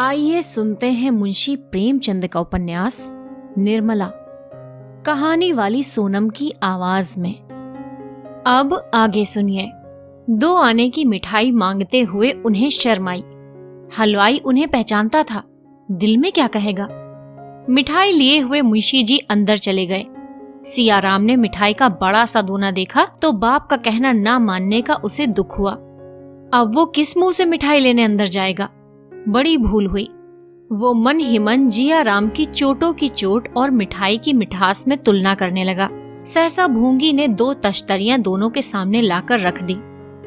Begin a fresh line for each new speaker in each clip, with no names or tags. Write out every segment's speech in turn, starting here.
आइए सुनते हैं मुंशी प्रेमचंद का उपन्यास निर्मला, कहानी वाली सोनम की आवाज में। अब आगे सुनिए। 2 आने की मिठाई मांगते हुए उन्हें शर्म आई। हलवाई उन्हें पहचानता था, दिल में क्या कहेगा। मिठाई लिए हुए मुंशी जी अंदर चले गए। सियाराम ने मिठाई का बड़ा सा दोना देखा तो बाप का कहना ना मानने का उसे दुख हुआ। अब वो किस मुंह से मिठाई लेने अंदर जाएगा। बड़ी भूल हुई। वो मन ही मन जियाराम की चोटों की चोट और मिठाई की मिठास में तुलना करने लगा। सहसा भूंगी ने 2 तश्तरियां दोनों के सामने लाकर रख दी।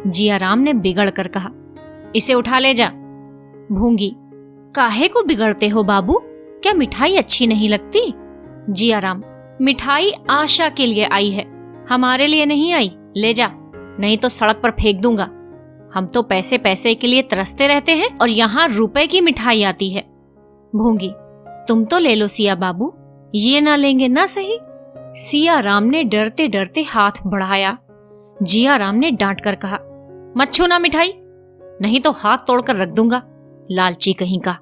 जियाराम ने बिगड़ कर कहा, इसे उठा ले जा। भूंगी, काहे को बिगड़ते हो बाबू, क्या मिठाई अच्छी नहीं लगती? जियाराम, मिठाई आशा के लिए आई है, हमारे लिए नहीं आई, ले जा, नहीं तो सड़क पर फेंक दूंगा। हम तो पैसे पैसे के लिए तरसते रहते हैं और यहाँ रुपए की मिठाई आती है। भूंगी, तुम तो ले लो सिया बाबू, ये ना लेंगे ना सही। सियाराम ने डरते डरते हाथ बढ़ाया। जियाराम ने डांट कर कहा, मत छूना मिठाई, नहीं तो हाथ तोड़कर रख दूंगा, लालची कहीं का।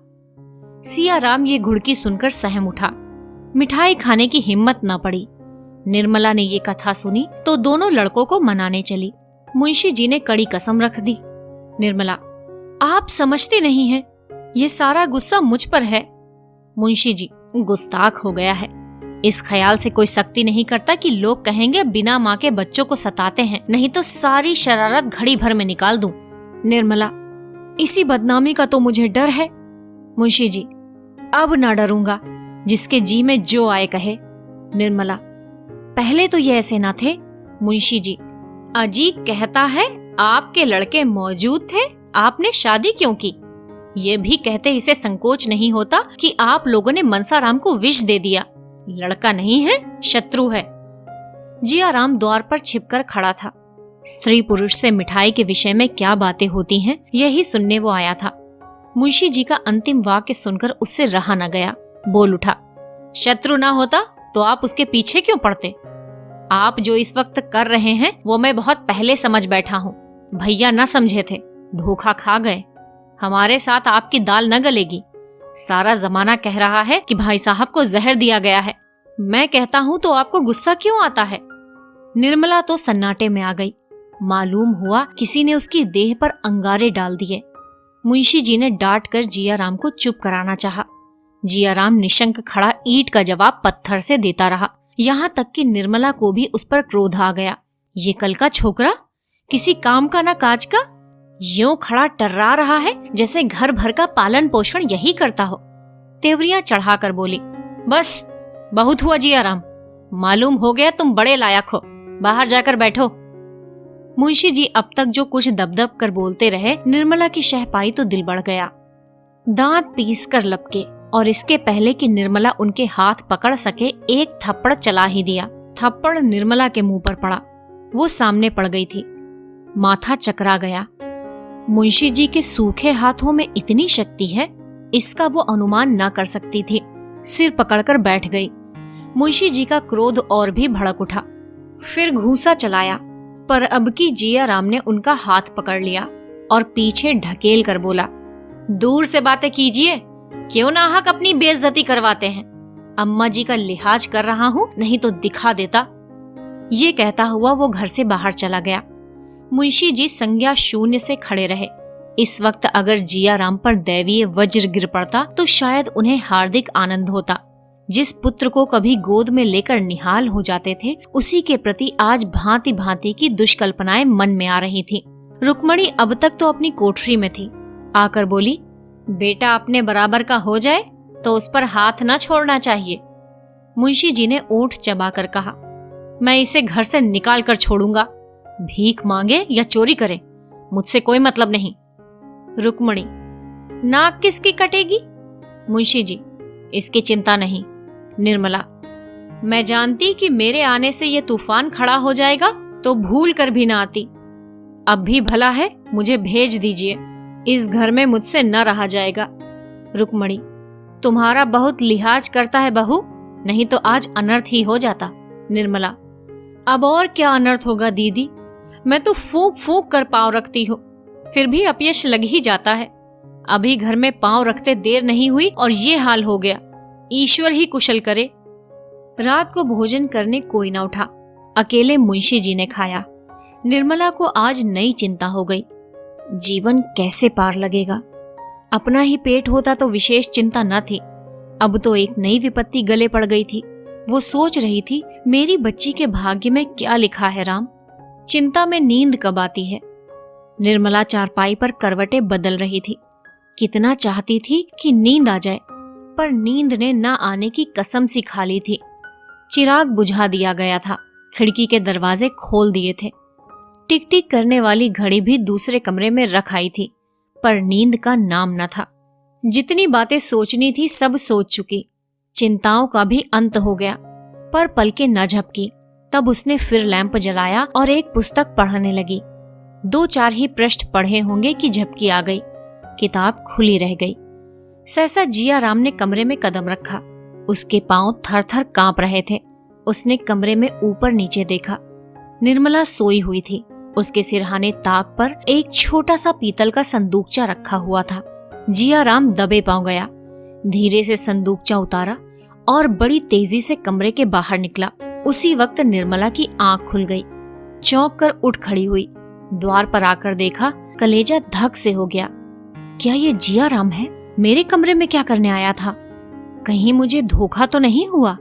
सियाराम ये घुड़की सुनकर सहम उठा। मिठाई खाने की हिम्मत न पड़ी। निर्मला ने ये कथा सुनी तो दोनों लड़कों को मनाने चली। मुंशी जी ने कड़ी कसम रख दी। निर्मला, आप समझते नहीं हैं, ये सारा गुस्सा मुझ पर है। मुंशी जी, गुस्ताख हो गया है। इस ख्याल से कोई सख्ती नहीं करता कि लोग कहेंगे बिना माँ के बच्चों को सताते हैं, नहीं तो सारी शरारत घड़ी भर में निकाल दूं। निर्मला, इसी बदनामी का तो मुझे डर है। मुंशी जी, अब ना डरूंगा, जिसके जी में जो आए कहे। निर्मला, पहले तो ये ऐसे ना थे। मुंशी जी, अजी कहता है आपके लड़के मौजूद थे, आपने शादी क्यों की? ये भी कहते इसे संकोच नहीं होता कि आप लोगों ने मनसाराम को विष दे दिया। लड़का नहीं है, शत्रु है। जियाराम द्वार पर छिपकर खड़ा था। स्त्री पुरुष से मिठाई के विषय में क्या बातें होती हैं, यही सुनने वो आया था। मुंशी जी का अंतिम वाक्य सुनकर उससे रहा न गया। बोल उठा, शत्रु ना होता तो आप उसके पीछे क्यों पड़ते? आप जो इस वक्त कर रहे हैं वो मैं बहुत पहले समझ बैठा हूँ। भैया न समझे थे, धोखा खा गए। हमारे साथ आपकी दाल न गलेगी। सारा जमाना कह रहा है कि भाई साहब को जहर दिया गया है। मैं कहता हूँ तो आपको गुस्सा क्यों आता है? निर्मला तो सन्नाटे में आ गई। मालूम हुआ किसी ने उसकी देह पर अंगारे डाल दिए। मुंशी जी ने डांट कर जियाराम को चुप कराना चाहा। जियाराम निशंक खड़ा ईंट का जवाब पत्थर से देता रहा। यहाँ तक कि निर्मला को भी उस पर क्रोध आ गया। ये कल का छोकरा, किसी काम का ना काज का, यूं खड़ा टर्रा रहा है जैसे घर भर का पालन पोषण यही करता हो। तेवरियां चढ़ाकर बोली, बस बहुत हुआ जियाराम, मालूम हो गया तुम बड़े लायक हो, बाहर जाकर बैठो। मुंशी जी अब तक जो कुछ दबदब कर बोलते रहे, निर्मला की शह पाई तो दिल बढ़ गया। दांत पीस कर लपके और इसके पहले कि निर्मला उनके हाथ पकड़ सके, एक थप्पड़ चला ही दिया। थप्पड़ निर्मला के मुंह पर पड़ा। वो सामने पड़ गई थी। माथा चकरा गया। मुंशी जी के सूखे हाथों में इतनी शक्ति है, इसका वो अनुमान न कर सकती थी। सिर पकड़कर बैठ गई। मुंशी जी का क्रोध और भी भड़क उठा। फिर घूंसा चलाया, पर अब की जियाराम ने उनका हाथ पकड़ लिया और पीछे ढकेल कर बोला, दूर से बातें कीजिए, क्यों नाहक अपनी बेइज्जती करवाते हैं? अम्मा जी का लिहाज कर रहा हूँ, नहीं तो दिखा देता। ये कहता हुआ वो घर से बाहर चला गया। मुंशी जी संज्ञा शून्य से खड़े रहे। इस वक्त अगर जियाराम पर दैवीय वज्र गिर पड़ता तो शायद उन्हें हार्दिक आनंद होता। जिस पुत्र को कभी गोद में लेकर निहाल हो जाते थे, उसी के प्रति आज भांति भांति की दुष्कल्पनाएं मन में आ रही थी। रुक्मणी अब तक तो अपनी कोठरी में थी। आकर बोली, बेटा अपने बराबर का हो जाए तो उस पर हाथ न छोड़ना चाहिए। मुंशी जी ने ओंठ चबाकर कहा, मैं इसे घर से निकाल कर छोड़ूंगा, भीख मांगे या चोरी करे, मुझसे कोई मतलब नहीं। रुक्मणी, नाक किसकी कटेगी? मुंशी जी, इसकी चिंता नहीं। निर्मला, मैं जानती कि मेरे आने से ये तूफान खड़ा हो जाएगा तो भूल कर भी ना आती। अब भी भला है मुझे भेज दीजिए, इस घर में मुझसे न रहा जाएगा। रुक्मणी, तुम्हारा बहुत लिहाज करता है बहू, नहीं तो आज अनर्थ ही हो जाता। निर्मला, अब और क्या अनर्थ होगा दीदी, मैं तो फूंक फूंक कर पांव रखती हूँ, फिर भी अपयश लग ही जाता है। अभी घर में पांव रखते देर नहीं हुई और ये हाल हो गया। ईश्वर ही कुशल करे। रात को भोजन करने कोई न उठा, अकेले मुंशी जी ने खाया। निर्मला को आज नई चिंता हो गई। जीवन कैसे पार लगेगा? अपना ही पेट होता तो विशेष चिंता न थी, अब तो एक नई विपत्ति गले पड़ गई थी। वो सोच रही थी, मेरी बच्ची के भाग्य में क्या लिखा है राम? चिंता में नींद कब आती है। निर्मला चारपाई पर करवटें बदल रही थी। कितना चाहती थी कि नींद आ जाए, पर नींद ने न आने की कसम सी खा ली थी। चिराग बुझा दिया गया था, खिड़की के दरवाजे खोल दिए थे। टिक टिक करने वाली घड़ी भी दूसरे कमरे में रख आई थी, पर नींद का नाम न था। जितनी बातें सोचनी थी सब सोच चुकी। चिंताओं का भी अंत हो गया, पर पलकें न झपकी। तब उसने फिर लैंप जलाया और एक पुस्तक पढ़ने लगी। 2-4 ही पृष्ठ पढ़े होंगे कि झपकी आ गई। किताब खुली रह गई। सहसा जिया राम ने कमरे में कदम रखा। उसके पांव थर थर कांप रहे थे। उसने कमरे में ऊपर नीचे देखा। निर्मला सोई हुई थी। उसके सिरहाने ताक पर एक छोटा सा पीतल का संदूकचा रखा हुआ था। जिया राम दबे पांव गया, धीरे से संदूकचा उतारा और बड़ी तेजी से कमरे के बाहर निकला। उसी वक्त निर्मला की आंख खुल गई। चौंक कर उठ खड़ी हुई। द्वार पर आकर देखा, कलेजा धक से हो गया। क्या ये जिया राम है? मेरे कमरे में क्या करने आया था? कहीं मुझे धोखा तो नहीं हुआ?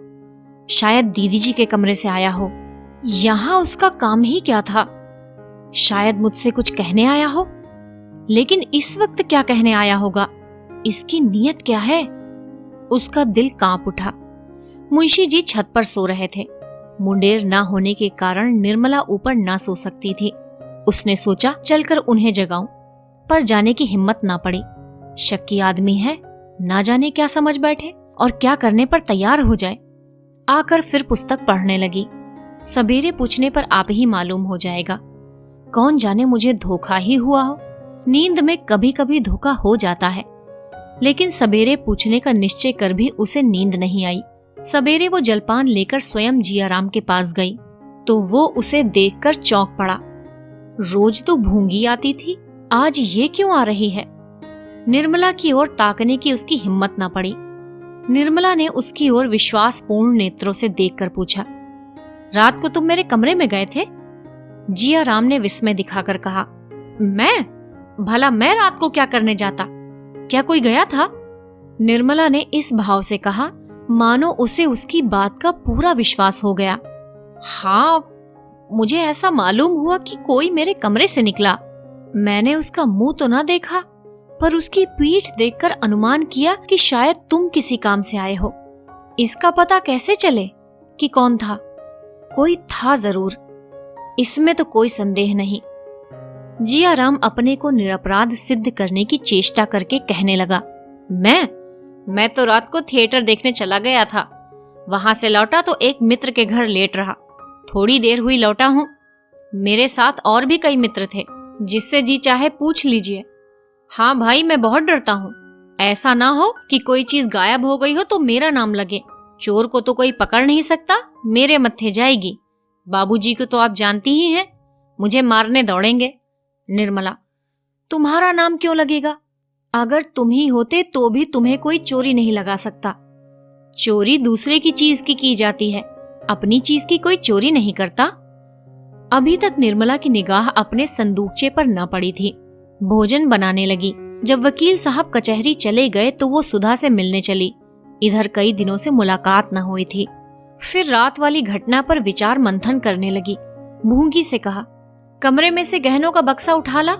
शायद दीदी जी के कमरे से आया हो। यहाँ उसका काम ही क्या था? शायद मुझसे कुछ कहने आया हो। लेकिन इस वक्त क्या कहने आया होगा? इसकी नीयत क्या है? उसका दिल कांप उठा। मुंशी जी छत पर सो रहे थे। मुंडेर ना होने के कारण निर्मला ऊपर ना सो सकती थी। उसने सोचा चलकर उन्हें जगाऊं, पर जाने की हिम्मत ना पड़ी। शक्की आदमी है, ना जाने क्या समझ बैठे और क्या करने पर तैयार हो जाए। आकर फिर पुस्तक पढ़ने लगी। सवेरे पूछने पर आप ही मालूम हो जाएगा। कौन जाने मुझे धोखा ही हुआ हो। नींद में कभी कभी धोखा हो जाता है, लेकिन सवेरे पूछने का निश्चय कर भी उसे नींद नहीं आई। सवेरे वो जलपान लेकर स्वयं जियाराम के पास गई तो वो उसे देखकर चौंक पड़ा। रोज तो भूंगी आती थी, आज ये क्यों आ रही है? निर्मला की ओर ताकने की उसकी हिम्मत न पड़ी। निर्मला ने उसकी ओर विश्वासपूर्ण नेत्रों से देखकर पूछा, रात को तुम मेरे कमरे में गए थे? जियाराम ने विस्मय दिखाकर कहा, मैं? भला मैं रात को क्या करने जाता? क्या कोई गया था? निर्मला ने इस भाव से कहा मानो उसे उसकी बात का पूरा विश्वास हो गया। हाँ, मुझे ऐसा मालूम हुआ कि कोई मेरे कमरे से निकला। मैंने उसका मुंह तो न देखा, पर उसकी पीठ देखकर अनुमान किया कि शायद तुम किसी काम से आए हो। इसका पता कैसे चले कि कौन था? कोई था जरूर, इसमें तो कोई संदेह नहीं। जियाराम अपने को निरपराध सिद्ध करने की चेष्टा करके कहने लगा, मैं तो रात को थिएटर देखने चला गया था। वहां से लौटा तो एक मित्र के घर लेट रहा। थोड़ी देर हुई लौटा हूं। मेरे साथ और भी कई मित्र थे, जिससे जी चाहे पूछ लीजिए। हाँ भाई, मैं बहुत डरता हूँ। ऐसा ना हो कि कोई चीज गायब हो गई हो तो मेरा नाम लगे। चोर को तो कोई पकड़ नहीं सकता, मेरे मत्थे जाएगी। बाबूजी को तो आप जानती ही हैं, मुझे मारने दौड़ेंगे। निर्मला, तुम्हारा नाम क्यों लगेगा? अगर तुम ही होते तो भी तुम्हें कोई चोरी नहीं लगा सकता। चोरी दूसरे की चीज की जाती है, अपनी चीज की कोई चोरी नहीं करता। अभी तक निर्मला की निगाह अपने संदूकचे पर न पड़ी थी। भोजन बनाने लगी। जब वकील साहब कचहरी चले गए तो वो सुधा से मिलने चली। इधर कई दिनों से मुलाकात न हुई थी। फिर रात वाली घटना पर विचार मंथन करने लगी। भूंगी से कहा, कमरे में से गहनों का बक्सा उठा ला।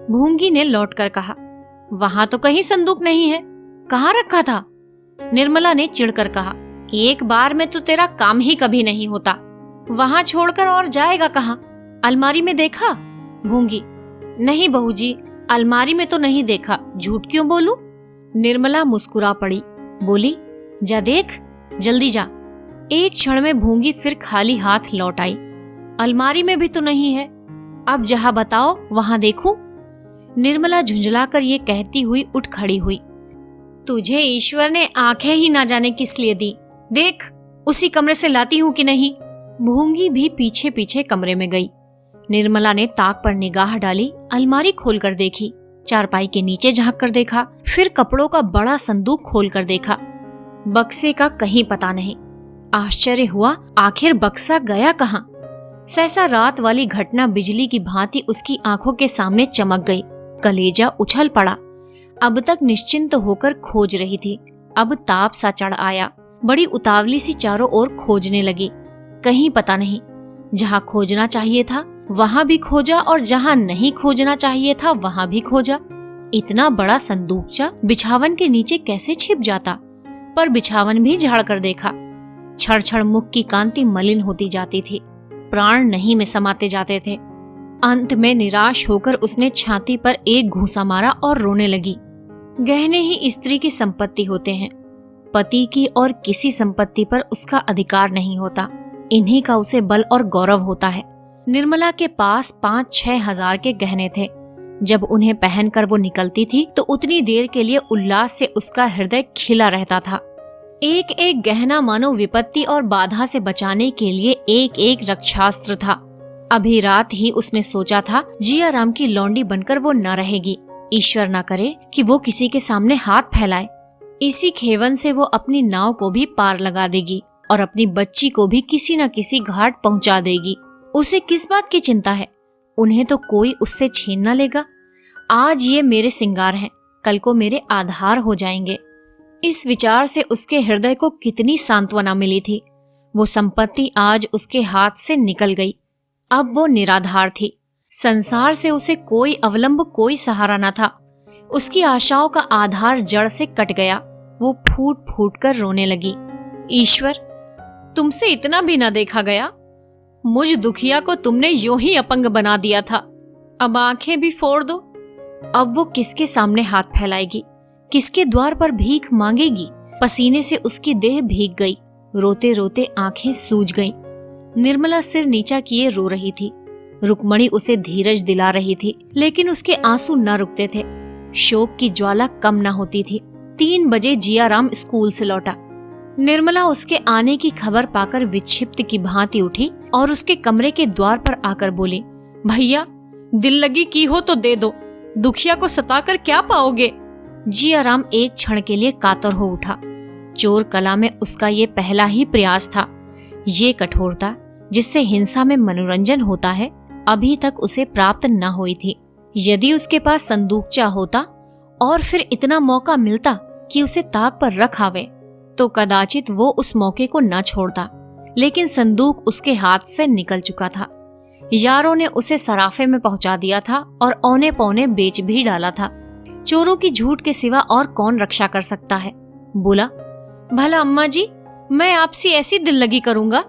भूंगी ने लौटकर कहा, वहां तो कहीं संदूक नहीं है, कहाँ रखा था? निर्मला ने चिढ़कर कहा, एक बार में तो तेरा काम ही कभी नहीं होता। वहां छोड़कर और जाएगा कहाँ? अलमारी में देखा? भूंगी, नहीं बहू जी, अलमारी में तो नहीं देखा, झूठ क्यों बोलूं? निर्मला मुस्कुरा पड़ी, बोली, जा देख, जल्दी जा। एक क्षण में भूंगी फिर खाली हाथ लौट आई। अलमारी में भी तो नहीं है, अब जहां बताओ वहां देखूं। निर्मला झुंझलाकर ये कहती हुई उठ खड़ी हुई। तुझे ईश्वर ने आंखें ही ना जाने किस लिए दी। देख, उसी कमरे से लाती हूं कि नहीं। भूंगी भी पीछे पीछे कमरे में गई। निर्मला ने ताक पर निगाह डाली, अलमारी खोलकर देखी। चारपाई के नीचे झांक कर देखा, फिर कपड़ों का बड़ा संदूक खोल कर देखा। बक्से का कहीं पता नहीं। आश्चर्य हुआ, आखिर बक्सा गया कहाँ? सहसा रात वाली घटना बिजली की भांति उसकी आंखों के सामने चमक गई। कलेजा उछल पड़ा। अब तक निश्चिंत होकर खोज रही थी, अब ताप सा चढ़ आया। बड़ी उतावली सी चारों ओर खोजने लगी। कहीं पता नहीं। जहाँ खोजना चाहिए था वहां भी खोजा और जहाँ नहीं खोजना चाहिए था वहां भी खोजा। इतना बड़ा संदूकचा बिछावन के नीचे कैसे छिप जाता? पर बिछावन भी झाड़ कर देखा। छड़ मुख की कांति मलिन होती जाती थी, प्राण नहीं में समाते जाते थे। अंत में निराश होकर उसने छाती पर एक घूंसा मारा और रोने लगी। गहने ही स्त्री की संपत्ति होते हैं, पति की और किसी संपत्ति पर उसका अधिकार नहीं होता। इन्हीं का उसे बल और गौरव होता है। निर्मला के पास 5-6 हजार के गहने थे। जब उन्हें पहनकर वो निकलती थी तो उतनी देर के लिए उल्लास से उसका हृदय खिला रहता था। एक एक गहना मानो विपत्ति और बाधा से बचाने के लिए एक एक रक्षास्त्र था। अभी रात ही उसने सोचा था जिया राम की लौंडी बनकर वो न रहेगी। ईश्वर न करे कि वो किसी के सामने हाथ फैलाए। इसी खेवन से वो अपनी नाव को भी पार लगा देगी और अपनी बच्ची को भी किसी न किसी घाट पहुंचा देगी। उसे किस बात की चिंता है? उन्हें तो कोई उससे छीन न लेगा। आज ये मेरे सिंगार हैं, कल को मेरे आधार हो जाएंगे। इस विचार से उसके हृदय को कितनी सांत्वना मिली थी। वो संपत्ति आज उसके हाथ से निकल गई। अब वो निराधार थी। संसार से उसे कोई अवलंब, कोई सहारा न था। उसकी आशाओं का आधार जड़ से कट गया। वो फूट फूट कर रोने लगी। ईश्वर, तुमसे इतना भी न देखा गया। मुझ दुखिया को तुमने यूं ही अपंग बना दिया था। अब आंखें भी फोड़ दो। अब वो किसके सामने हाथ फैलाएगी, किसके द्वार पर भीख मांगेगी? पसीने से उसकी देह भीग गई। रोते रोते आंखें सूज गईं। निर्मला सिर नीचा किए रो रही थी। रुक्मणी उसे धीरज दिला रही थी, लेकिन उसके आंसू न रुकते थे। शोक की ज्वाला कम न होती थी। 3 बजे जिया राम स्कूल से लौटा। निर्मला उसके आने की खबर पाकर विक्षिप्त की भांति उठी और उसके कमरे के द्वार पर आकर बोली, भैया, दिल लगी की हो तो दे दो, दुखिया को सताकर क्या पाओगे? जिया राम एक क्षण के लिए कातर हो उठा। चोर कला में उसका ये पहला ही प्रयास था। ये कठोरता जिससे हिंसा में मनोरंजन होता है, अभी तक उसे प्राप्त न हुई थी। यदि उसके पास संदूकचा होता और फिर इतना मौका मिलता कि उसे ताक पर रख आवे, तो कदाचित वो उस मौके को न छोड़ता। लेकिन संदूक उसके हाथ से निकल चुका था। यारों ने उसे सराफे में पहुंचा दिया था और औने पौने बेच भी डाला था। चोरों की झूठ के सिवा और कौन रक्षा कर सकता है? बोला, भला अम्मा जी, मैं आपसे ऐसी दिल लगी करूंगा?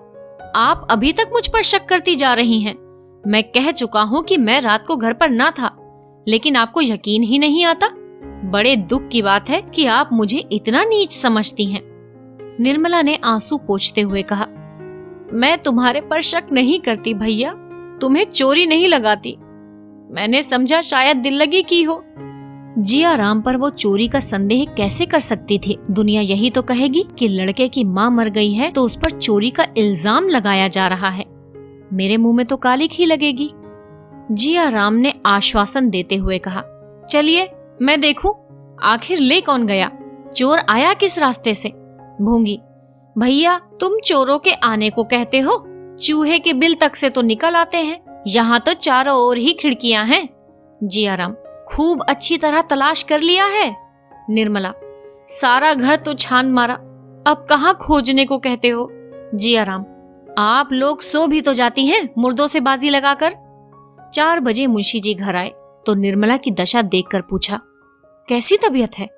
आप अभी तक मुझ पर शक करती जा रही हैं। मैं कह चुका हूँ कि मैं रात को घर पर ना था, लेकिन आपको यकीन ही नहीं आता। बड़े दुख की बात है कि आप मुझे इतना नीच समझती हैं। निर्मला ने आंसू पोंछते हुए कहा, मैं तुम्हारे पर शक नहीं करती भैया, तुम्हें चोरी नहीं लगाती। मैंने समझा शायद दिल लगी की हो। जिया राम पर वो चोरी का संदेह कैसे कर सकती थी? दुनिया यही तो कहेगी कि लड़के की माँ मर गई है तो उस पर चोरी का इल्जाम लगाया जा रहा है। मेरे मुंह में तो कालिक ही लगेगी। जिया राम ने आश्वासन देते हुए कहा, चलिए मैं देखूं, आखिर ले कौन गया? चोर आया किस रास्ते से? भूंगी, भैया तुम चोरों के आने को कहते हो? चूहे के बिल तक से तो निकल आते हैं। यहाँ तो चारों ओर ही खिड़कियां हैं। जिया राम, खूब अच्छी तरह तलाश कर लिया है? निर्मला, सारा घर तो छान मारा, अब कहाँ खोजने को कहते हो? जिया राम, आप लोग सो भी तो जाती हैं मुर्दों से बाजी लगाकर। 4 बजे मुंशी जी घर आए तो निर्मला की दशा देखकर पूछा, कैसी तबीयत है?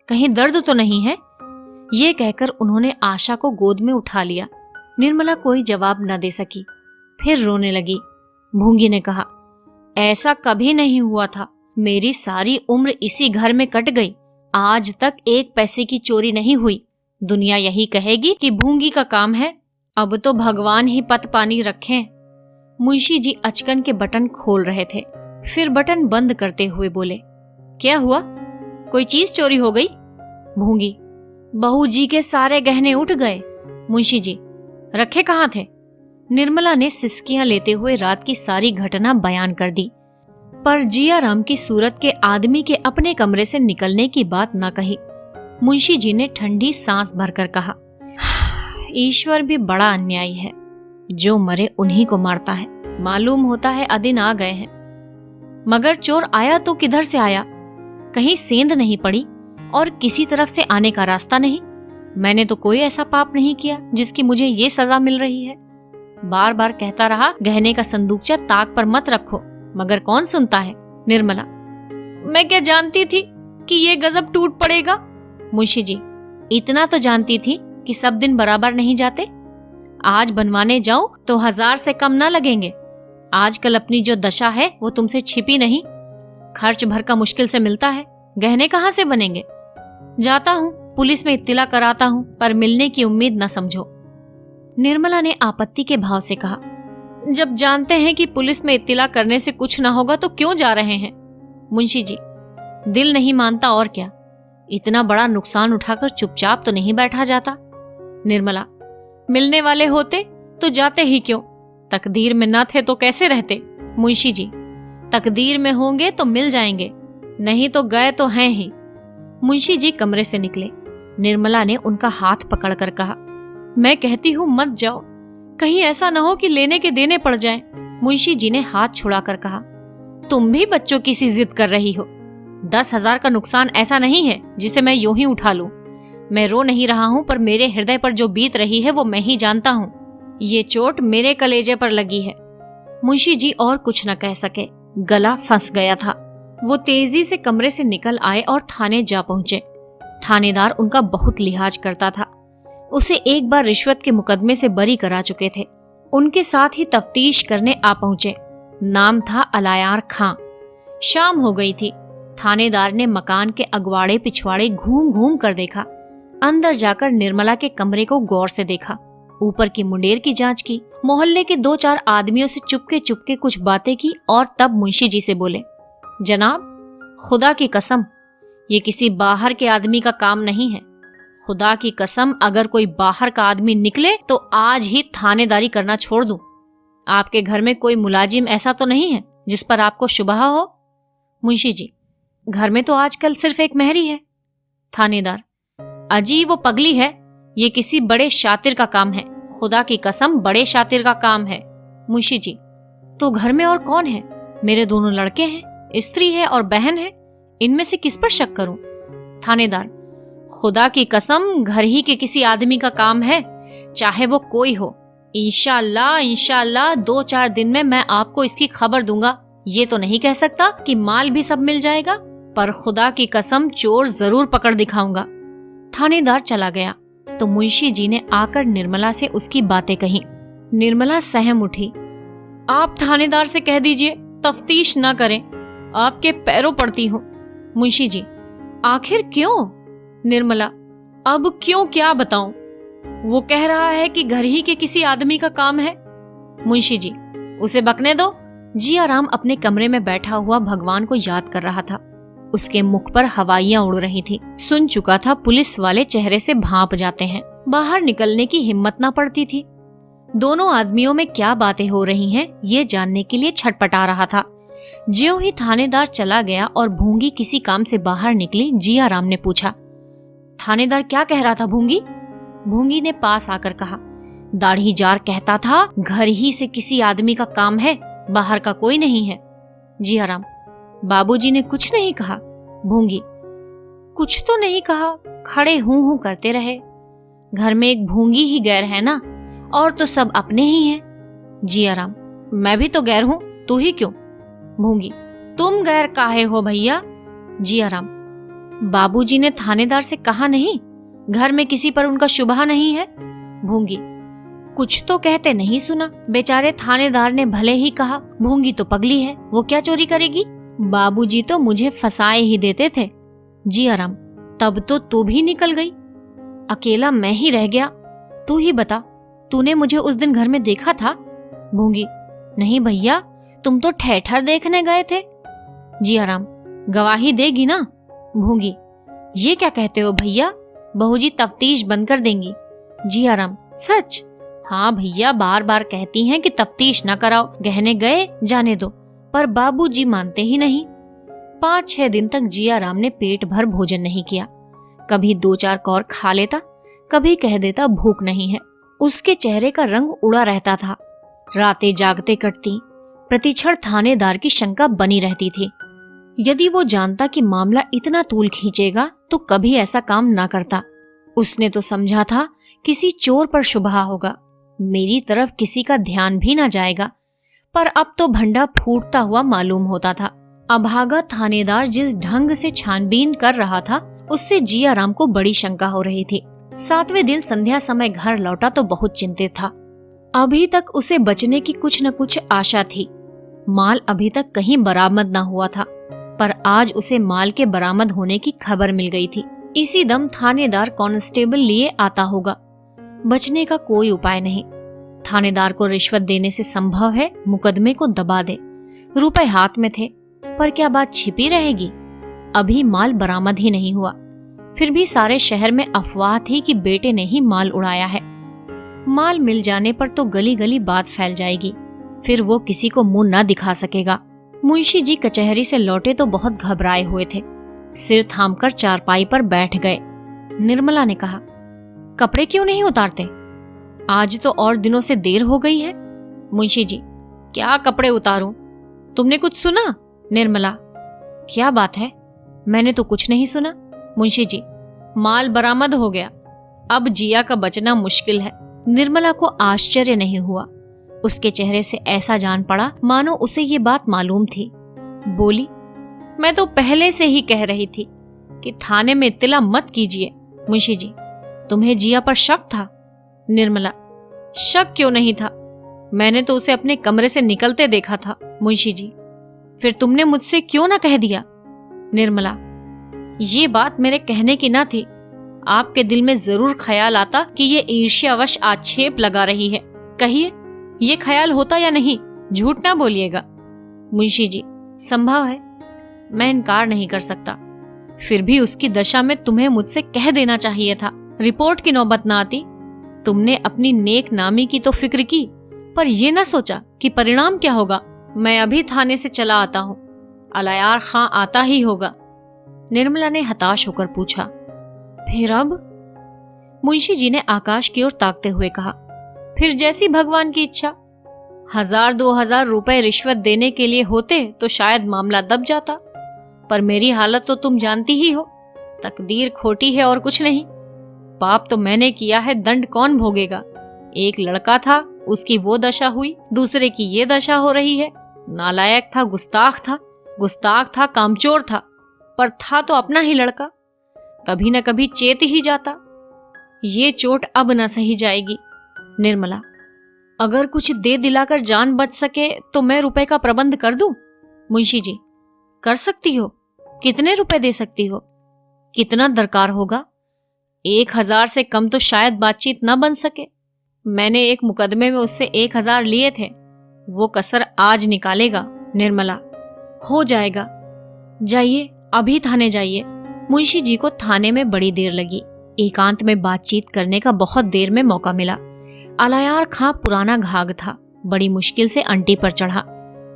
कहीं दर्द तो नहीं है? ये कहकर उन्होंने आशा को गोद में उठा लिया। निर्मला कोई जवाब न दे सकी, फिर रोने लगी। भूंगी ने कहा, ऐसा कभी नहीं हुआ था। मेरी सारी उम्र इसी घर में कट गई, आज तक 1 पैसे की चोरी नहीं हुई। दुनिया यही कहेगी कि भूंगी का काम है। अब तो भगवान ही पत पानी रखें। मुंशी जी अचकन के बटन खोल रहे थे, फिर बटन बंद करते हुए बोले, क्या हुआ? कोई चीज चोरी हो गई? भूंगी, बहू जी के सारे गहने उठ गए। मुंशी जी, रखे कहाँ थे? निर्मला ने सिसकियां लेते हुए रात की सारी घटना बयान कर दी। पर जियाराम की सूरत के आदमी के अपने कमरे से निकलने की बात न कही। मुंशी जी ने ठंडी सांस भरकर कहा, ईश्वर भी बड़ा अन्यायी है, जो मरे उन्हीं को मारता है। मालूम होता है अदिन आ गए हैं, मगर चोर आया तो किधर से आया? कहीं सेंध नहीं पड़ी और किसी तरफ से आने का रास्ता नहीं। मैंने तो कोई ऐसा पाप नहीं किया जिसकी मुझे ये सजा मिल रही है। बार बार कहता रहा गहने का संदूकचा ताक पर मत रखो, मगर कौन सुनता है। निर्मला, मैं क्या जानती थी कि ये गजब टूट पड़ेगा। मुंशी जी, इतना तो जानती थी कि सब दिन बराबर नहीं जाते। आज बनवाने जाऊं तो 1000 से कम ना लगेंगे। आजकल अपनी जो दशा है वो तुमसे छिपी नहीं। खर्च भर का मुश्किल से मिलता है, गहने कहाँ से बनेंगे। जाता हूँ, पुलिस में इत्तिला कराता हूँ, पर मिलने की उम्मीद न समझो। निर्मला ने आपत्ति के भाव से कहा, जब जानते हैं कि पुलिस में इत्तिला करने से कुछ न होगा तो क्यों जा रहे हैं। मुंशी जी, दिल नहीं मानता और क्या। इतना बड़ा नुकसान उठाकर चुपचाप तो नहीं बैठा जाता। निर्मला, मिलने वाले होते तो जाते ही क्यों? तकदीर में न थे तो कैसे रहते। मुंशी जी, तकदीर में होंगे तो मिल जाएंगे, नहीं तो गए तो हैं ही। मुंशी जी कमरे से निकले। निर्मला ने उनका हाथ पकड़कर कहा, मैं कहती हूँ मत जाओ, कहीं ऐसा न हो कि लेने के देने पड़ जाएं। मुंशी जी ने हाथ छुड़ाकर कहा, तुम भी बच्चों की सी जिद कर रही हो। 10,000 का नुकसान ऐसा नहीं है जिसे मैं यूं ही उठा लूं। मैं रो नहीं रहा हूं, पर मेरे हृदय पर जो बीत रही है वो मैं ही जानता हूं। ये चोट मेरे कलेजे पर लगी है। मुंशी जी और कुछ न कह सके, गला फंस गया था। वो तेजी से कमरे से निकल आए और थाने जा पहुंचे। थानेदार उनका बहुत लिहाज करता था। उसे एक बार रिश्वत के मुकदमे से बरी करा चुके थे। उनके साथ ही तफ्तीश करने आ पहुंचे। नाम था अलायार खां। शाम हो गई थी। थानेदार ने मकान के अगवाड़े पिछवाड़े घूम घूम कर देखा। अंदर जाकर निर्मला के कमरे को गौर से देखा। ऊपर की मुंडेर की जांच की। मोहल्ले के 2-4 आदमियों से चुपके चुपके कुछ बातें की और तब मुंशी जी से बोले, जनाब, खुदा की कसम ये किसी बाहर के आदमी का काम नहीं है। खुदा की कसम अगर कोई बाहर का आदमी निकले तो आज ही थानेदारी करना छोड़ दूं। आपके घर में कोई मुलाजिम ऐसा तो नहीं है जिस पर आपको शुबहा हो। मुंशी जी, घर में तो आजकल सिर्फ एक मेहरी है। थानेदार, अजी वो पगली है, ये किसी बड़े शातिर का काम है। खुदा की कसम बड़े शातिर का काम है। मुंशी जी, तो घर में और कौन है? मेरे दोनों लड़के हैं, स्त्री है और बहन है, इनमें से किस पर शक करूं? थानेदार, खुदा की कसम घर ही के किसी आदमी का काम है, चाहे वो कोई हो। इंशाअल्लाह इंशाअल्लाह 2-4 दिन में मैं आपको इसकी खबर दूंगा। ये तो नहीं कह सकता कि माल भी सब मिल जाएगा, पर खुदा की कसम चोर जरूर पकड़ दिखाऊंगा। थानेदार चला गया तो मुंशी जी ने आकर निर्मला से उसकी बातें कही। निर्मला सहम उठी। आप थानेदार से कह दीजिए तफ्तीश ना करें, आपके पैरों पड़ती हूँ। मुंशी जी, आखिर क्यों? निर्मला, अब क्यों क्या बताऊं? वो कह रहा है कि घर ही के किसी आदमी का काम है। मुंशी जी, उसे बकने दो। जियाराम अपने कमरे में बैठा हुआ भगवान को याद कर रहा था। उसके मुख पर हवाइयां उड़ रही थी। सुन चुका था पुलिस वाले चेहरे से भांप जाते हैं। बाहर निकलने की हिम्मत ना पड़ती थी। दोनों आदमियों में क्या बातें हो रही हैं ये जानने के लिए छटपटा रहा था। ज्यों ही थानेदार चला गया और भूंगी किसी काम से बाहर निकली, जियाराम ने पूछा, थानेदार क्या कह रहा था भूंगी? भूंगी ने पास आकर कहा, दाढ़ीजार कहता था घर ही से किसी आदमी का काम है, बाहर का कोई नहीं है। जियाराम, बाबूजी ने कुछ नहीं कहा? भूंगी, कुछ तो नहीं कहा, खड़े हूं करते रहे। घर में एक भूंगी ही गैर है ना, और तो सब अपने ही हैं। जियाराम, मैं भी तो गैर हूं, तू ही क्यों? भूंगी, तुम गैर काहे हो भैया? जियाराम, बाबूजी ने थानेदार से कहा नहीं घर में किसी पर उनका शुबहा नहीं है? भूंगी, कुछ तो कहते नहीं सुना। बेचारे थानेदार ने भले ही कहा, भूंगी तो पगली है, वो क्या चोरी करेगी? बाबूजी तो मुझे फंसाए ही देते थे। जियाराम, तब तो तू भी निकल गई, अकेला मैं ही रह गया। तू ही बता, तूने मुझे उस दिन घर में देखा था? भूंगी, नहीं भैया, तुम तो ठहठर देखने गए थे। जियाराम, गवाही देगी ना? भूंगी, ये क्या कहते हो भैया, बहूजी तफ्तीश बंद कर देंगी। जियाराम, सच? हाँ भैया, बार बार कहती हैं कि तफ्तीश ना कराओ, गहने गए जाने दो, पर बाबूजी मानते ही नहीं। 5-6 दिन तक जिया राम ने पेट भर भोजन नहीं किया। कभी 2-4 कौर खा लेता, कभी कह देता भूख नहीं है। उसके चेहरे का रंग उड़ा रहता था। रातें जागते कटती। प्रतिक्षण थानेदार की शंका बनी रहती थी। यदि वो जानता कि मामला इतना तूल खींचेगा तो कभी ऐसा काम ना करता। उसने तो समझा था किसी चोर पर शुबहा होगा, मेरी तरफ किसी का ध्यान भी ना जाएगा, पर अब तो भंडा फूटता हुआ मालूम होता था। अभागा थानेदार जिस ढंग से छानबीन कर रहा था उससे जिया राम को बड़ी शंका हो रही थी। 7वें दिन संध्या समय घर लौटा तो बहुत चिंतित था। अभी तक उसे बचने की कुछ न कुछ आशा थी। माल अभी तक कहीं बरामद न हुआ था, पर आज उसे माल के बरामद होने की खबर मिल गई थी। इसी दम थानेदार कांस्टेबल लिए आता होगा। बचने का कोई उपाय नहीं। थानेदार को रिश्वत देने से संभव है मुकदमे को दबा दे। रुपए हाथ में थे, पर क्या बात छिपी रहेगी? अभी माल बरामद ही नहीं हुआ। फिर भी सारे शहर में अफवाह थी कि बेटे ने ही माल उड़ाया है। माल मिल जाने पर तो गली गली बात फैल जाएगी, फिर वो किसी को मुंह न दिखा सकेगा। मुंशी जी कचहरी से लौटे तो बहुत घबराए हुए थे। सिर थामकर चारपाई पर बैठ गए। निर्मला ने कहा, कपड़े क्यों नहीं उतारते? आज तो और दिनों से देर हो गई है। मुंशी जी, क्या कपड़े उतारूं? तुमने कुछ सुना? निर्मला, क्या बात है? मैंने तो कुछ नहीं सुना। मुंशी जी, माल बरामद हो गया। अब जिया का बचना मुश्किल है। निर्मला को आश्चर्य नहीं हुआ। उसके चेहरे से ऐसा जान पड़ा मानो उसे ये बात मालूम थी। बोली, मैं तो पहले से ही कह रही थी कि थाने में इत्तला मत कीजिए। मुंशी जी, तुम्हें जिया पर शक था? निर्मला, शक क्यों नहीं था? मैंने तो उसे अपने कमरे से निकलते देखा था। मुंशी जी, फिर तुमने मुझसे क्यों ना कह दिया? निर्मला, ये बात मेरे कहने की ना थी। आपके दिल में जरूर ख्याल आता कि ये ईर्ष्यावश आक्षेप लगा रही है। कहिए, ये ख्याल होता या नहीं? झूठ ना बोलिएगा। मुंशी जी, संभव है, मैं इनकार नहीं कर सकता। फिर भी उसकी दशा में तुम्हें मुझसे कह देना चाहिए था। रिपोर्ट की नौबत ना आती। तुमने अपनी नेक नामी की तो फिक्र की, पर यह ना सोचा कि परिणाम क्या होगा। मैं अभी थाने से चला आता हूँ। अलायार खां आता ही होगा। निर्मला ने हताश होकर पूछा, फिर अब? मुंशी जी ने आकाश की ओर ताकते हुए कहा, फिर जैसी भगवान की इच्छा। 1000-2000 रुपए रिश्वत देने के लिए होते तो शायद मामला दब जाता, पर मेरी हालत तो तुम जानती ही हो। तकदीर खोटी है और कुछ नहीं। पाप तो मैंने किया है, दंड कौन भोगेगा? एक लड़का था, उसकी वो दशा हुई, दूसरे की ये दशा हो रही है। नालायक था, गुस्ताख था, कामचोर था, पर था तो अपना ही लड़का। कभी न कभी चेत ही जाता। ये चोट अब न सही जाएगी। निर्मला, अगर कुछ दे दिलाकर जान बच सके तो मैं रुपए का प्रबंध कर दूं? मुंशी जी, कर सकती हो। कितने रुपए दे सकती हो? कितना दरकार होगा? 1000 से कम तो शायद बातचीत न बन सके। मैंने एक मुकदमे में उससे 1000 लिए थे। वो कसर आज निकालेगा। निर्मला, हो जाएगा। जाइए, अभी थाने जाइए। मुंशी जी को थाने में बड़ी देर लगी। एकांत में बातचीत करने का बहुत देर में मौका मिला। अलायार खां पुराना घाघ था, बड़ी मुश्किल से अंटी पर चढ़ा।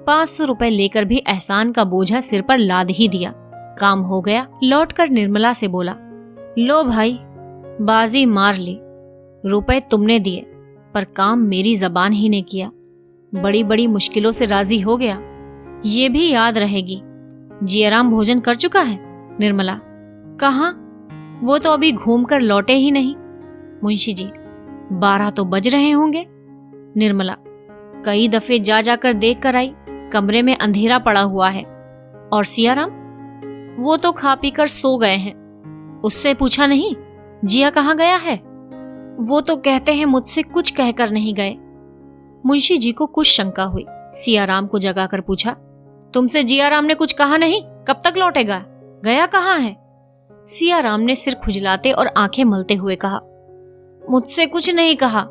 500 रुपए लेकर भी एहसान का बोझा सिर पर लाद ही दिया। काम हो गया। लौटकर निर्मला से बोला, लो भाई, बाजी मार ली। रुपए तुमने दिए, पर काम मेरी जबान ही ने किया। बड़ी बड़ी मुश्किलों से राजी हो गया। ये भी याद रहेगी। जियाराम भोजन कर चुका है? निर्मला, कहाँ? वो तो अभी घूमकर लौटे ही नहीं। मुंशी जी, 12 तो बज रहे होंगे। निर्मला, कई दफे जा जाकर देख कर आई, कमरे में अंधेरा पड़ा हुआ है। और सियाराम? वो तो खा पी कर सो गए हैं। उससे पूछा नहीं जिया कहाँ गया है? वो तो कहते हैं मुझसे कुछ कहकर नहीं गए। मुंशी जी को कुछ शंका हुई। सियाराम को जगाकर पूछा, तुमसे जियाराम ने कुछ कहा नहीं? कब तक लौटेगा? गया कहाँ है? सियाराम ने सिर खुजलाते और आंखें मलते हुए कहा, मुझसे कुछ नहीं कहा।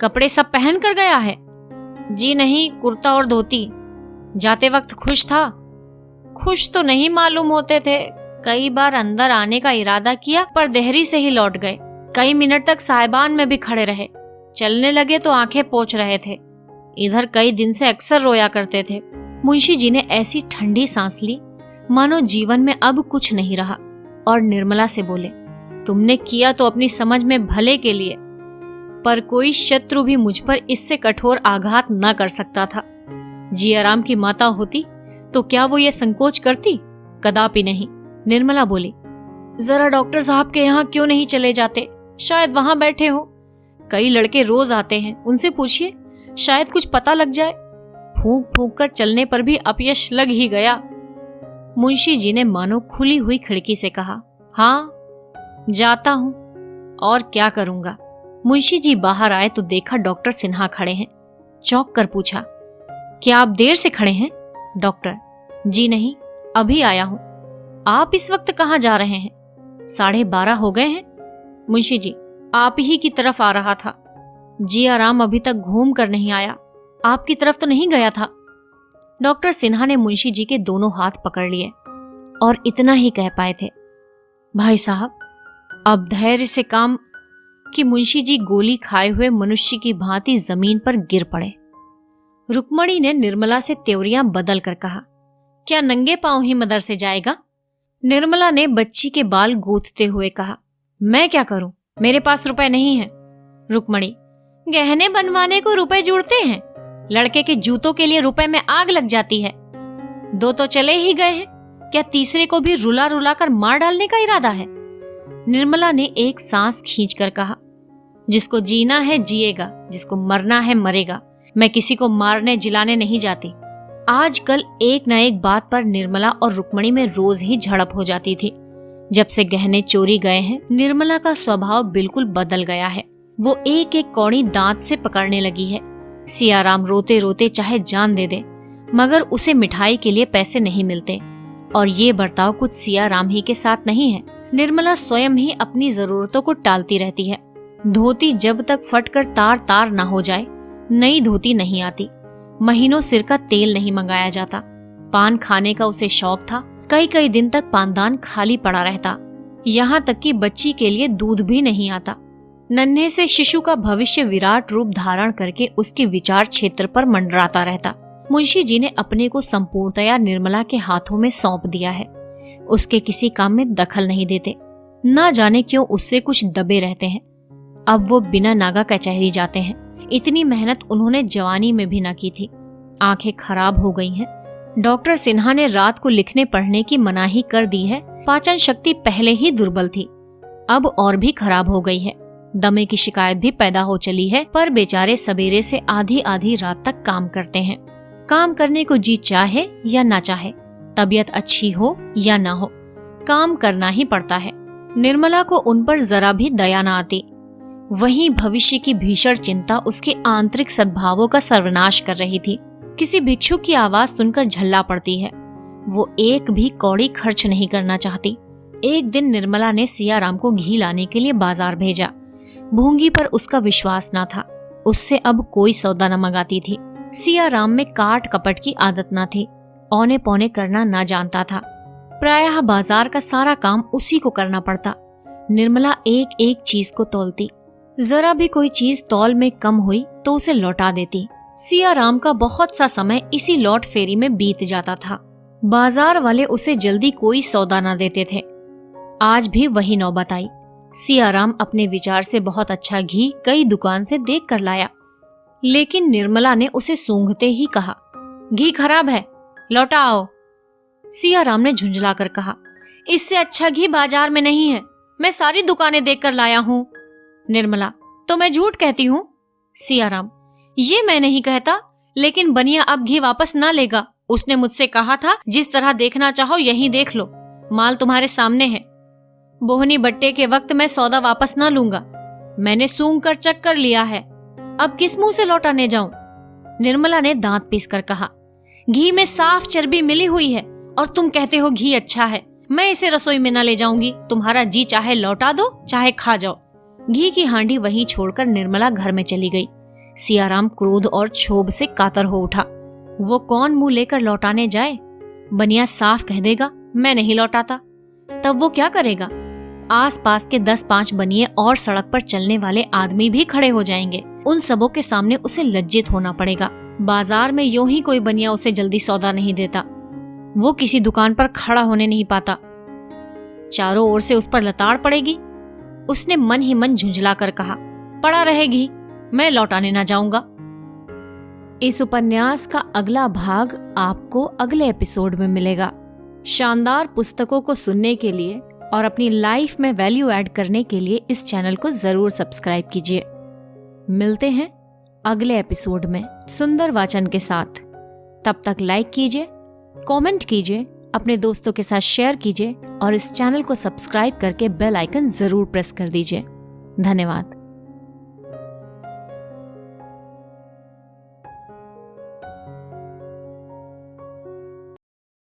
कपड़े सब पहन कर गया है? जी नहीं, कुर्ता और धोती। जाते वक्त खुश था? खुश तो नहीं मालूम होते थे। कई बार अंदर आने का इरादा किया, पर देहरी से ही लौट गए। कई मिनट तक साहिबान में भी खड़े रहे। चलने लगे तो आंखें पोंछ रहे थे। इधर कई दिन से अक्सर रोया करते थे। मुंशी जी ने ऐसी ठंडी सांस ली मानो जीवन में अब कुछ नहीं रहा और निर्मला से बोले, तुमने किया तो अपनी समझ में भले के लिए, पर कोई शत्रु भी मुझ पर इससे कठोर आघात न कर सकता था। जियाराम की माता होती तो क्या वो ये संकोच करती? कदापि नहीं। निर्मला बोली, जरा डॉक्टर साहब के यहाँ क्यों नहीं चले जाते? शायद वहां बैठे हो। कई लड़के रोज आते हैं, उनसे पूछिए, शायद कुछ पता लग जाए। फूंक फूंक कर चलने पर भी अपयश लग ही गया। मुंशी जी ने मानो खुली हुई खिड़की से कहा, हाँ जाता हूं, और क्या करूंगा। मुंशी जी बाहर आए तो देखा डॉक्टर सिन्हा खड़े हैं। चौंक कर पूछा, क्या आप देर से खड़े हैं? डॉक्टर, जी नहीं, अभी आया हूं। आप इस वक्त कहाँ जा रहे हैं? 12:30 हो गए हैं। मुंशी जी, आप ही की तरफ आ रहा था। जियाराम अभी तक घूम कर नहीं आया, आपकी तरफ तो नहीं गया था। डॉक्टर सिन्हा ने मुंशी जी के दोनों हाथ पकड़ लिए और इतना ही कह पाए थे, भाई साहब अब धैर्य से काम। कि मुंशी जी गोली खाए हुए मनुष्य की भांति जमीन पर गिर पड़े। रुक्मणी ने निर्मला से त्योरियां बदल कर कहा, क्या नंगे पांव ही मदरसे जाएगा? निर्मला ने बच्ची के बाल गूंथते हुए कहा, मैं क्या करूं, मेरे पास रुपए नहीं है। रुक्मणी, गहने बनवाने को रुपए जुड़ते हैं? लड़के के जूतों के लिए रुपए में आग लग जाती है। 2 तो चले ही गए हैं, क्या तीसरे को भी रुला रुला कर मार डालने का इरादा है? निर्मला ने एक सांस खींचकर कहा, जिसको जीना है जिएगा, जिसको मरना है मरेगा। मैं किसी को मारने जिलाने नहीं जाती। आजकल एक न एक बात पर निर्मला और रुक्मणी में रोज ही झड़प हो जाती थी। जब से गहने चोरी गए हैं, निर्मला का स्वभाव बिल्कुल बदल गया है। वो एक एक कौड़ी दांत से पकड़ने लगी है। सियाराम रोते रोते चाहे जान दे दे, मगर उसे मिठाई के लिए पैसे नहीं मिलते। और ये बर्ताव कुछ सियाराम ही के साथ नहीं है। निर्मला स्वयं ही अपनी जरूरतों को टालती रहती है। धोती जब तक फटकर तार तार ना हो जाए, नई धोती नहीं आती। महीनों सिर का तेल नहीं मंगाया जाता। पान खाने का उसे शौक था। कई कई दिन तक पानदान खाली पड़ा रहता। यहाँ तक कि बच्ची के लिए दूध भी नहीं आता। नन्हे से शिशु का भविष्य विराट रूप धारण करके उसके विचार क्षेत्र पर मंडराता रहता। मुंशी जी ने अपने को संपूर्णतया निर्मला के हाथों में सौंप दिया है। उसके किसी काम में दखल नहीं देते। न जाने क्यों उससे कुछ दबे रहते हैं। अब वो बिना नागा कचहरी जाते हैं। इतनी मेहनत उन्होंने जवानी में भी न की थी। आंखें खराब हो गई हैं। डॉक्टर सिन्हा ने रात को लिखने पढ़ने की मनाही कर दी है। पाचन शक्ति पहले ही दुर्बल थी, अब और भी खराब हो गई है। दमे की शिकायत भी पैदा हो चली है, पर बेचारे सवेरे से आधी आधी रात तक काम करते हैं। काम करने को जी चाहे या ना चाहे, तबीयत अच्छी हो या ना हो, काम करना ही पड़ता है। निर्मला को उन पर जरा भी दया न आती। वहीं भविष्य की भीषण चिंता उसके आंतरिक सद्भावों का सर्वनाश कर रही थी। किसी भिक्षु की आवाज सुनकर झल्ला पड़ती है। वो एक भी कौड़ी खर्च नहीं करना चाहती। एक दिन निर्मला ने सियाराम को घी लाने के लिए बाजार भेजा। भूंगी पर उसका विश्वास न था। उससे अब कोई सौदा न मंगाती थी। सियाराम में काट कपट की आदत न थी। औने पौने करना न जानता था। प्रायः बाजार का सारा काम उसी को करना पड़ता। निर्मला एक एक चीज को तौलती। जरा भी कोई चीज तौल में कम हुई तो उसे लौटा देती। सियाराम का बहुत सा समय इसी लौट फेरी में बीत जाता था। बाजार वाले उसे जल्दी कोई सौदा न देते थे। आज भी वही नौबत आई। सियाराम अपने विचार से बहुत अच्छा घी कई दुकान से देख कर लाया, लेकिन निर्मला ने उसे सूंघते ही कहा, घी खराब है, लौटा आओ। सियाराम ने झुंझलाकर कहा, इससे अच्छा घी बाजार में नहीं है, मैं सारी दुकानें देख कर लाया हूँ। निर्मला, तो मैं झूठ कहती हूँ? सियाराम, ये मैं नहीं कहता, लेकिन बनिया अब घी वापस ना लेगा। उसने मुझसे कहा था, जिस तरह देखना चाहो यहीं देख लो, माल तुम्हारे सामने है। बोहनी बट्टे के वक्त मैं सौदा वापस ना लूंगा। मैंने सूंघ कर चेक कर लिया है, अब किस मुंह से लौटाने जाऊं? निर्मला ने दांत पीस कर कहा, घी में साफ चर्बी मिली हुई है और तुम कहते हो घी अच्छा है। मैं इसे रसोई में न ले जाऊंगी। तुम्हारा जी चाहे लौटा दो, चाहे खा जाओ। घी की हांडी वहीं छोड़कर निर्मला घर में चली गई। सियाराम क्रोध और क्षोभ से कातर हो उठा। वो कौन मुंह लेकर लौटाने जाए? बनिया साफ कह देगा, मैं नहीं लौटाता। तब वो क्या करेगा? आसपास के 10-5 बनिए और सड़क पर चलने वाले आदमी भी खड़े हो जाएंगे। उन सबों के सामने उसे लज्जित होना पड़ेगा। बाजार में यूं ही कोई बनिया उसे जल्दी सौदा नहीं देता। वो किसी दुकान पर खड़ा होने नहीं पाता। चारों ओर से उस पर लताड़ पड़ेगी। उसने मन ही मन झुंझला कर कहा, पड़ा रहेगी, मैं लौटाने ना जाऊंगा। इस उपन्यास का अगला भाग आपको अगले एपिसोड में मिलेगा। शानदार पुस्तकों को सुनने के लिए और अपनी लाइफ में वैल्यू ऐड करने के लिए इस चैनल को जरूर सब्सक्राइब कीजिए। मिलते हैं अगले एपिसोड में सुंदर वाचन के साथ। तब तक लाइक कीजिए, कमेंट कीजिए, अपने दोस्तों के साथ शेयर कीजिए और इस चैनल को सब्सक्राइब करके बेल आइकन जरूर प्रेस कर दीजिए। धन्यवाद।